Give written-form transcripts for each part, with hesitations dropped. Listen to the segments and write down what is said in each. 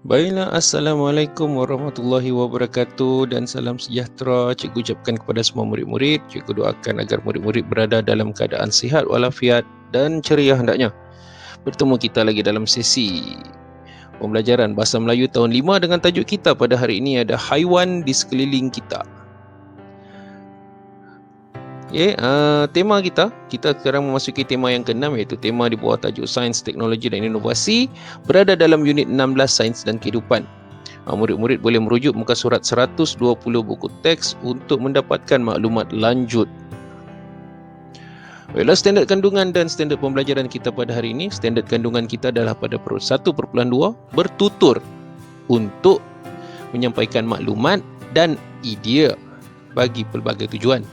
Baiklah, Assalamualaikum warahmatullahi wabarakatuh dan salam sejahtera cikgu ucapkan kepada semua murid-murid. Cikgu doakan agar murid-murid berada dalam keadaan sihat walafiat dan ceria hendaknya. Bertemu kita lagi dalam sesi pembelajaran Bahasa Melayu tahun 5 dengan tajuk kita pada hari ini ada haiwan di sekeliling kita. Tema kita sekarang memasuki tema yang ke-6 iaitu tema di bawah tajuk Sains, Teknologi dan Inovasi berada dalam unit 16 Sains dan Kehidupan. Murid-murid boleh merujuk muka surat 120 buku teks untuk mendapatkan maklumat lanjut. Baiklah, standard kandungan dan standard pembelajaran kita pada hari ini. Standard kandungan kita adalah pada 1.2 bertutur untuk menyampaikan maklumat dan idea bagi pelbagai tujuan.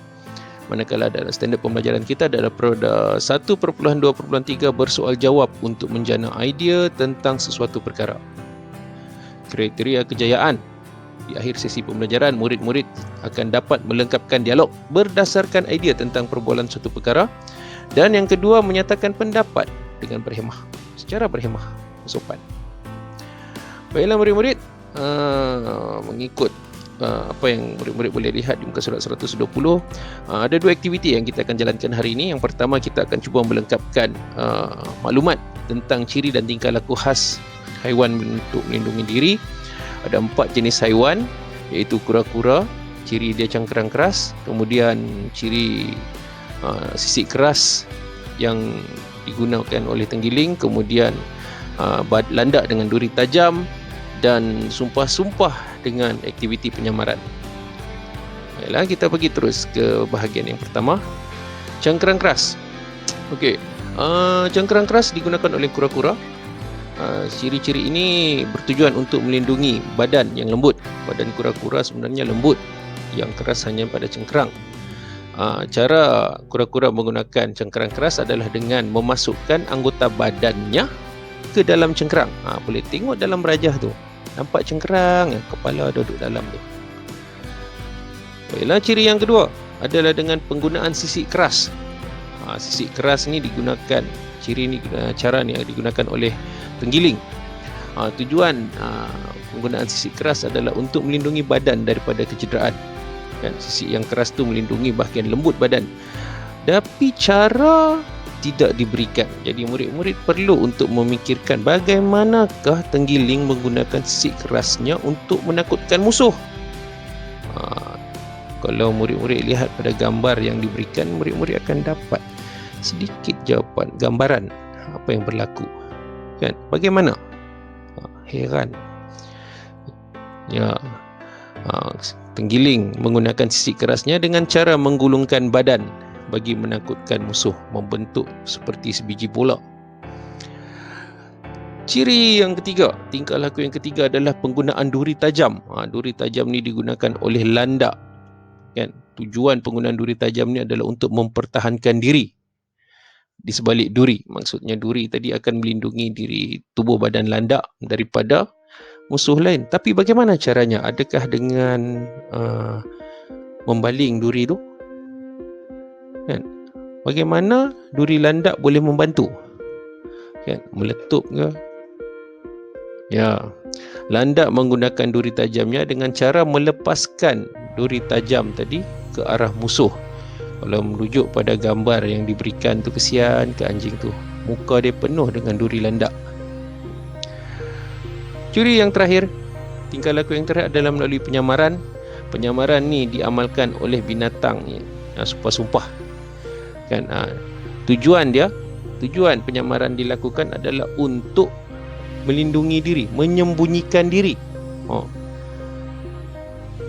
Manakala dalam standard pembelajaran kita adalah pada 1.2.3 bersoal jawab untuk menjana idea tentang sesuatu perkara. Kriteria kejayaan. Di akhir sesi pembelajaran, murid-murid akan dapat melengkapkan dialog berdasarkan idea tentang perbualan suatu perkara. Dan yang kedua, menyatakan pendapat dengan berhemah, secara berhemah, sopan. Baiklah murid-murid, mengikut apa yang murid-murid boleh lihat di muka surat 120, ada dua aktiviti yang kita akan jalankan hari ini. Yang pertama, kita akan cuba melengkapkan maklumat tentang ciri dan tingkah laku khas haiwan untuk melindungi diri. Ada 4 jenis haiwan, iaitu kura-kura, ciri dia cangkerang keras, kemudian ciri sisik keras yang digunakan oleh tenggiling, kemudian landak dengan duri tajam, dan sumpah-sumpah dengan aktiviti penyamaran. Baiklah, kita pergi terus ke bahagian yang pertama, cangkerang keras. Okey, cangkerang keras digunakan oleh kura-kura. Ciri-ciri ini bertujuan untuk melindungi badan yang lembut. Badan kura-kura sebenarnya lembut, yang keras hanya pada cengkerang. Cara kura-kura menggunakan cangkerang keras adalah dengan memasukkan anggota badannya ke dalam cengkerang. Boleh tengok dalam rajah tu, nampak cengkerang, kepala duduk dalam tu. Baiklah, ciri yang kedua adalah dengan penggunaan sisik keras. Sisik keras ni digunakan, cara ni digunakan oleh tenggiling. Tujuan penggunaan sisik keras adalah untuk melindungi badan daripada kecederaan. Kan, sisik yang keras tu melindungi bahagian lembut badan. Tapi cara tidak diberikan. Jadi murid-murid perlu untuk memikirkan bagaimanakah tenggiling menggunakan sisik kerasnya untuk menakutkan musuh. Kalau murid-murid lihat pada gambar yang diberikan, murid-murid akan dapat sedikit jawapan, gambaran apa yang berlaku. Kan? Bagaimana? Heran. Tenggiling menggunakan sisik kerasnya dengan cara menggulungkan badan bagi menakutkan musuh, membentuk seperti sebiji bola. Ciri yang ketiga, tingkah laku yang ketiga adalah penggunaan duri tajam. Duri tajam ni digunakan oleh landak. Kan? Tujuan penggunaan duri tajam ni adalah untuk mempertahankan diri di sebalik duri. Maksudnya duri tadi akan melindungi diri tubuh badan landak daripada musuh lain. Tapi bagaimana caranya? Adakah dengan membaling duri tu? Kan? Bagaimana duri landak boleh membantu? Kan? Meletup ke? Ya, landak menggunakan duri tajamnya dengan cara melepaskan duri tajam tadi ke arah musuh. Kalau merujuk pada gambar yang diberikan tu, kesian ke anjing tu, muka dia penuh dengan duri landak. Ciri yang terakhir, tingkah laku yang terakhir adalah melalui penyamaran. Penyamaran ni diamalkan oleh binatang sumpah-sumpah. Kan? Tujuan penyamaran dilakukan adalah untuk melindungi diri, menyembunyikan diri.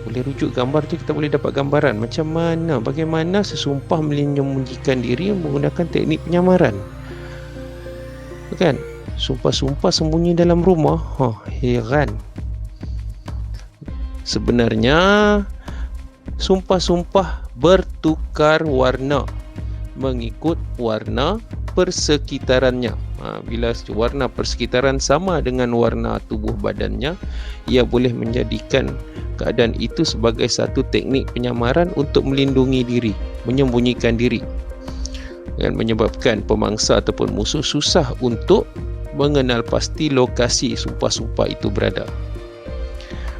Boleh rujuk gambar tu, kita boleh dapat gambaran macam mana, bagaimana sesumpah menyembunyikan diri menggunakan teknik penyamaran. Kan? Sumpah-sumpah sembunyi dalam rumah. Heran. Sebenarnya sumpah-sumpah bertukar warna mengikut warna persekitarannya. Bila warna persekitaran sama dengan warna tubuh badannya, ia boleh menjadikan keadaan itu sebagai satu teknik penyamaran untuk melindungi diri, menyembunyikan diri, dan menyebabkan pemangsa ataupun musuh susah untuk mengenal pasti lokasi sumpah-sumpah itu berada.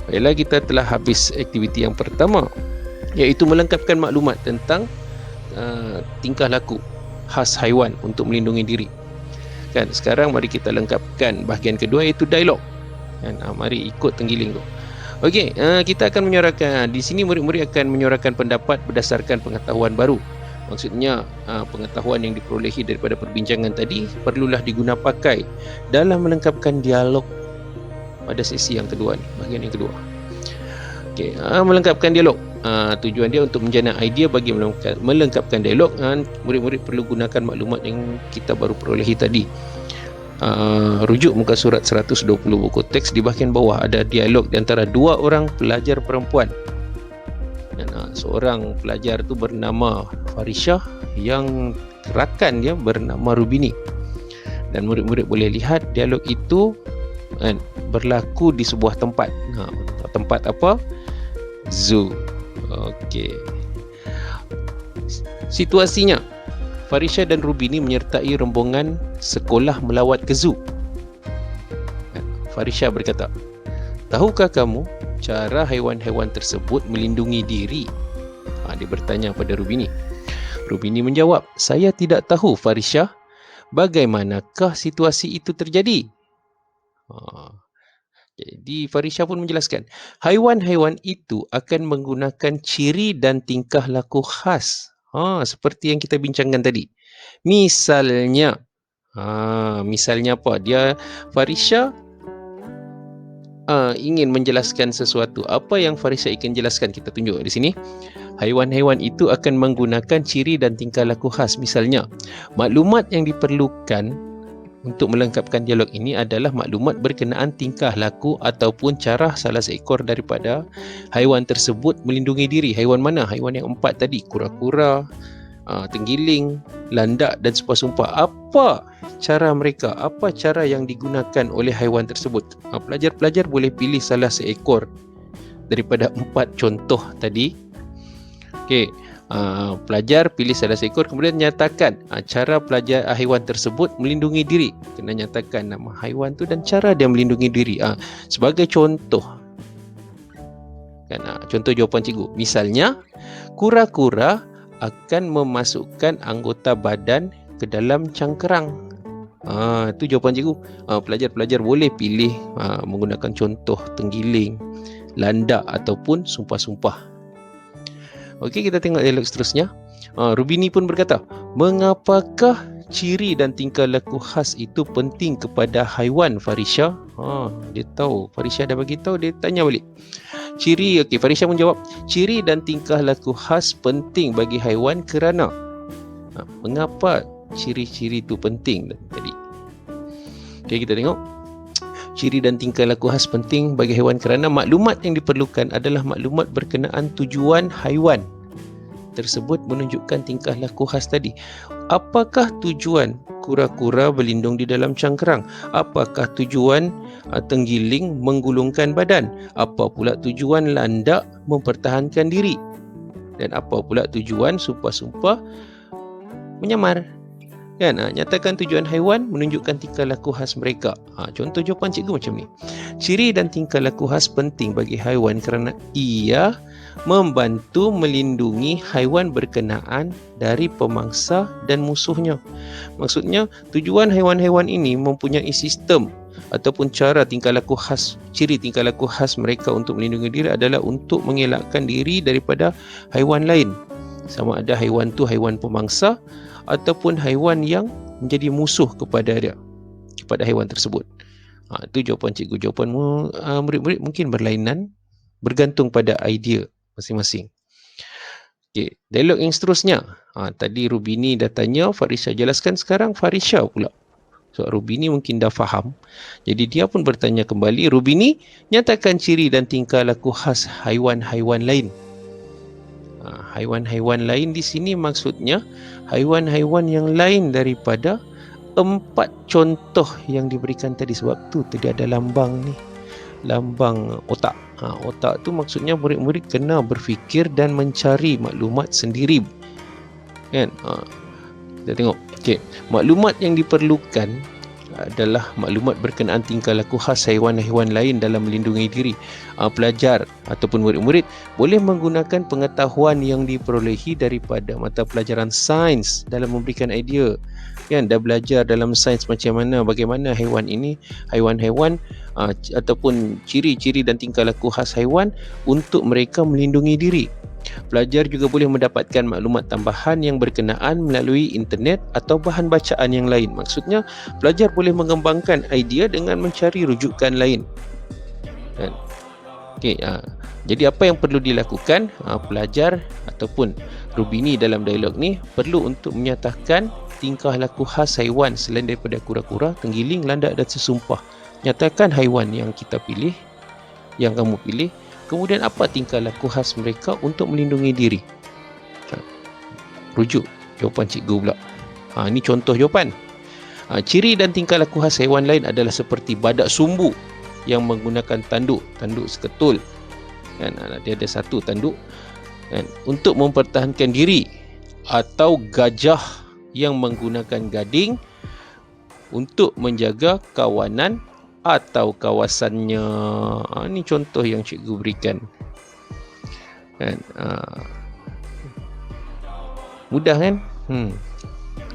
Baiklah, kita telah habis aktiviti yang pertama, iaitu melengkapkan maklumat tentang tingkah laku khas haiwan untuk melindungi diri. Kan, sekarang mari kita lengkapkan bahagian kedua, iaitu dialog. Kan, mari ikut tenggiling tu. Okey, kita akan menyuarakan di sini, murid-murid akan menyuarakan pendapat berdasarkan pengetahuan baru. Maksudnya pengetahuan yang diperolehi daripada perbincangan tadi perlulah diguna pakai dalam melengkapkan dialog pada sesi yang kedua ni, bahagian yang kedua. Okey, melengkapkan dialog. Tujuan dia untuk menjana idea bagi melengkapkan dialog. Murid-murid perlu gunakan maklumat yang kita baru perolehi tadi. Rujuk muka surat 120 buku teks. Di bahagian bawah ada dialog di antara dua orang pelajar perempuan. Dan seorang pelajar tu bernama Farisha, yang rakan dia bernama Rubini. Dan murid-murid boleh lihat dialog itu berlaku di sebuah tempat. Tempat apa? Zoo. Okey. Situasinya, Farisha dan Rubini menyertai rombongan sekolah melawat ke zoo. Farisha berkata, "Tahukah kamu cara haiwan-haiwan tersebut melindungi diri?" Dia bertanya pada Rubini. Rubini menjawab, "Saya tidak tahu, Farisha. Bagaimanakah situasi itu terjadi?" Jadi Farisha pun menjelaskan, haiwan-haiwan itu akan menggunakan ciri dan tingkah laku khas. Seperti yang kita bincangkan tadi. Misalnya apa? Farisha ingin menjelaskan sesuatu. Apa yang Farisha ingin jelaskan? Kita tunjuk di sini. Haiwan-haiwan itu akan menggunakan ciri dan tingkah laku khas. Misalnya, maklumat yang diperlukan untuk melengkapkan dialog ini adalah maklumat berkenaan tingkah laku ataupun cara salah seekor daripada haiwan tersebut melindungi diri. Haiwan mana? Haiwan yang 4 tadi, kura-kura, tenggiling, landak dan sumpah-sumpah. Apa cara mereka? Apa cara yang digunakan oleh haiwan tersebut? Pelajar-pelajar boleh pilih salah seekor daripada 4 contoh tadi. Okey, pelajar pilih salah seekor, kemudian nyatakan cara pelajar haiwan tersebut melindungi diri. Kena nyatakan nama haiwan tu dan cara dia melindungi diri. Sebagai contoh, kan, contoh jawapan cikgu. Misalnya, kura-kura akan memasukkan anggota badan ke dalam cangkerang. Itu jawapan cikgu. Pelajar-pelajar boleh pilih menggunakan contoh tenggiling, landak ataupun sumpah-sumpah. Okey, kita tengok dialog seterusnya. Rubini pun berkata, "Mengapakah ciri dan tingkah laku khas itu penting kepada haiwan, Farisha?" Dia tahu. Farisha dah bagi tahu, dia tanya balik. Farisha menjawab, "Ciri dan tingkah laku khas penting bagi haiwan kerana." Mengapa ciri-ciri itu penting tadi? Okey, kita tengok. Ciri dan tingkah laku khas penting bagi haiwan kerana maklumat yang diperlukan adalah maklumat berkenaan tujuan haiwan tersebut menunjukkan tingkah laku khas tadi. Apakah tujuan kura-kura berlindung di dalam cangkerang? Apakah tujuan tenggiling menggulungkan badan? Apa pula tujuan landak mempertahankan diri? Dan apa pula tujuan sumpah-sumpah menyamar? Kan, nyatakan tujuan haiwan menunjukkan tingkah laku khas mereka. Contoh jawapan cikgu macam ni. Ciri dan tingkah laku khas penting bagi haiwan kerana ia membantu melindungi haiwan berkenaan dari pemangsa dan musuhnya. Maksudnya, tujuan haiwan-haiwan ini mempunyai sistem ataupun cara tingkah laku khas, ciri tingkah laku khas mereka untuk melindungi diri adalah untuk mengelakkan diri daripada haiwan lain. Sama ada haiwan tu haiwan pemangsa ataupun haiwan yang menjadi musuh kepada haiwan tersebut. Itu jawapan cikgu. Jawapan murid-murid mungkin berlainan, bergantung pada idea masing-masing. Okey, dialog yang seterusnya. Tadi Rubini dah tanya, Farisha jelaskan, sekarang Farisha pula. So Rubini mungkin dah faham. Jadi dia pun bertanya kembali, "Rubini, nyatakan ciri dan tingkah laku khas haiwan-haiwan lain." Haiwan-haiwan lain di sini maksudnya haiwan-haiwan yang lain daripada 4 contoh yang diberikan tadi. Sebab tu tadi ada lambang ni, lambang otak. Otak tu maksudnya murid-murid kena berfikir dan mencari maklumat sendiri, kan? Kita tengok. Okey, maklumat yang diperlukan adalah maklumat berkenaan tingkah laku khas haiwan-haiwan lain dalam melindungi diri. Pelajar ataupun murid-murid boleh menggunakan pengetahuan yang diperolehi daripada mata pelajaran sains dalam memberikan idea. Kan, dah belajar dalam sains macam mana, bagaimana haiwan ini, haiwan-haiwan ataupun ciri-ciri dan tingkah laku khas haiwan untuk mereka melindungi diri. Pelajar juga boleh mendapatkan maklumat tambahan yang berkenaan melalui internet atau bahan bacaan yang lain. Maksudnya, pelajar boleh mengembangkan idea dengan mencari rujukan lain. Okay, jadi apa yang perlu dilakukan? Pelajar ataupun Rubini dalam dialog ni perlu untuk menyatakan tingkah laku khas haiwan selain daripada kura-kura, tenggiling, landak dan sesumpah. Nyatakan haiwan yang kita pilih, yang kamu pilih. Kemudian apa tingkah laku khas mereka untuk melindungi diri? Rujuk jawapan cikgu pula. Ini contoh jawapan. Ciri dan tingkah laku khas haiwan lain adalah seperti badak sumbu yang menggunakan tanduk seketul. Kan, dia ada satu tanduk. Kan, untuk mempertahankan diri, atau gajah yang menggunakan gading untuk menjaga kawanan atau kawasannya. Ini contoh yang cikgu berikan. Kan, mudah kan?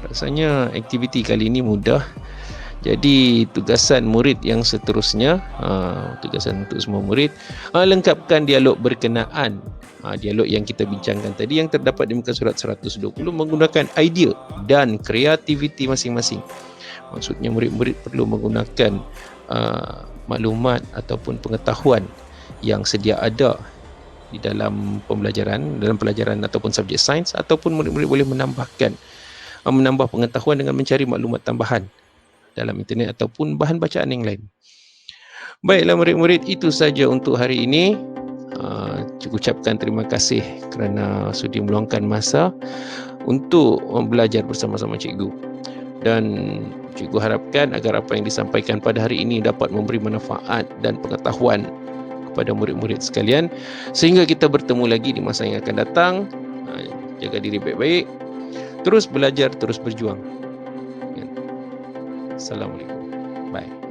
Rasanya aktiviti kali ini mudah. Jadi tugasan murid yang seterusnya, tugasan untuk semua murid, lengkapkan dialog berkenaan dialog yang kita bincangkan tadi yang terdapat di muka surat 120 menggunakan idea dan kreativiti masing-masing. Maksudnya murid-murid perlu menggunakan maklumat ataupun pengetahuan yang sedia ada di dalam pelajaran ataupun subjek sains, ataupun murid-murid boleh menambah pengetahuan dengan mencari maklumat tambahan dalam internet ataupun bahan bacaan yang lain. Baiklah murid-murid, itu saja untuk hari ini. Cikgu ucapkan terima kasih kerana sudi meluangkan masa untuk belajar bersama-sama cikgu. Dan cikgu harapkan agar apa yang disampaikan pada hari ini dapat memberi manfaat dan pengetahuan kepada murid-murid sekalian, sehingga kita bertemu lagi di masa yang akan datang. Jaga diri baik-baik, terus belajar, terus berjuang. Assalamualaikum. Bye.